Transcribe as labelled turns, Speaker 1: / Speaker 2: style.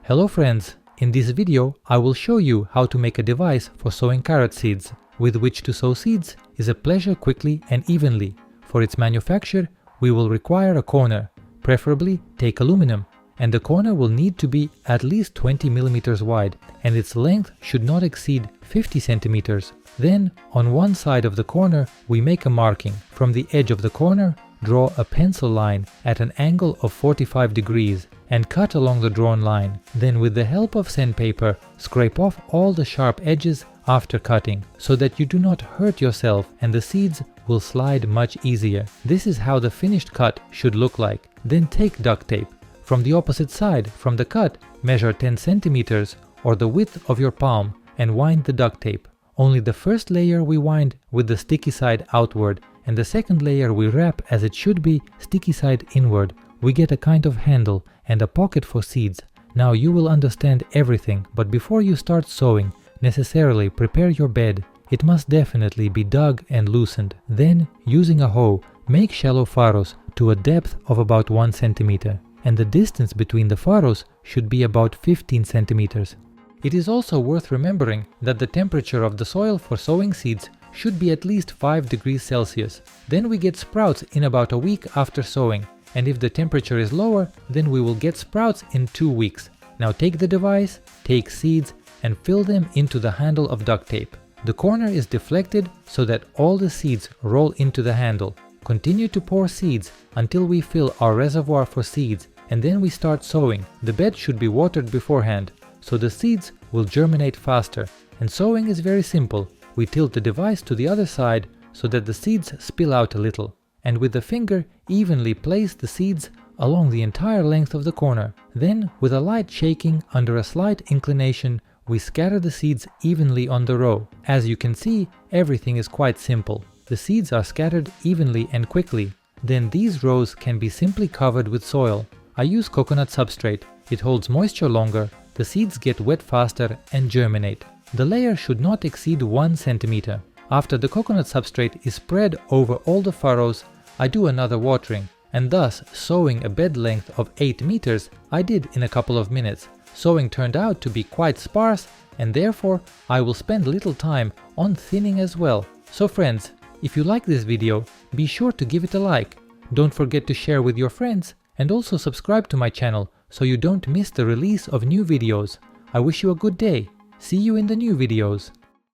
Speaker 1: Hello friends, in this video I will show you how to make a device for sowing carrot seeds. With which to sow seeds is a pleasure quickly and evenly. For its manufacture we will require a corner, preferably take aluminum, and the corner will need to be at least 20 mm wide and its length should not exceed 50 cm. Then on one side of the corner we make a marking. From the edge of the corner draw a pencil line at an angle of 45 degrees and cut along the drawn line. Then with the help of sandpaper scrape off all the sharp edges after cutting, so that you do not hurt yourself and the seeds will slide much easier. This is how the finished cut should look like. Then take duct tape. From the opposite side from the cut measure 10 cm or the width of your palm and wind the duct tape. Only the first layer we wind with the sticky side outward and the second layer we wrap as it should be, sticky side inward. We get a kind of handle and a pocket for seeds. Now you will understand everything, but before you start sowing, necessarily prepare your bed. It must definitely be dug and loosened. Then, using a hoe, make shallow furrows to a depth of about 1 cm, and the distance between the furrows should be about 15 cm. It is also worth remembering that the temperature of the soil for sowing seeds should be at least 5 degrees Celsius. Then we get sprouts in about a week after sowing, and if the temperature is lower, then we will get sprouts in 2 weeks. Now take the device, take seeds, and fill them into the handle of duct tape. The corner is deflected so that all the seeds roll into the handle. Continue to pour seeds until we fill our reservoir for seeds, and then we start sowing. The bed should be watered beforehand, so the seeds will germinate faster. And sowing is very simple. We tilt the device to the other side so that the seeds spill out a little, and with the finger evenly place the seeds along the entire length of the corner. Then, with a light shaking under a slight inclination, we scatter the seeds evenly on the row. As you can see, everything is quite simple. The seeds are scattered evenly and quickly. Then these rows can be simply covered with soil. I use coconut substrate. It holds moisture longer, the seeds get wet faster and germinate. The layer should not exceed 1 cm. After the coconut substrate is spread over all the furrows, I do another watering, and thus sowing a bed length of 8 meters I did in a couple of minutes. Sowing turned out to be quite sparse, and therefore I will spend little time on thinning as well. So friends, if you like this video, be sure to give it a like. Don't forget to share with your friends and also subscribe to my channel so you don't miss the release of new videos. I wish you a good day. See you in the new videos.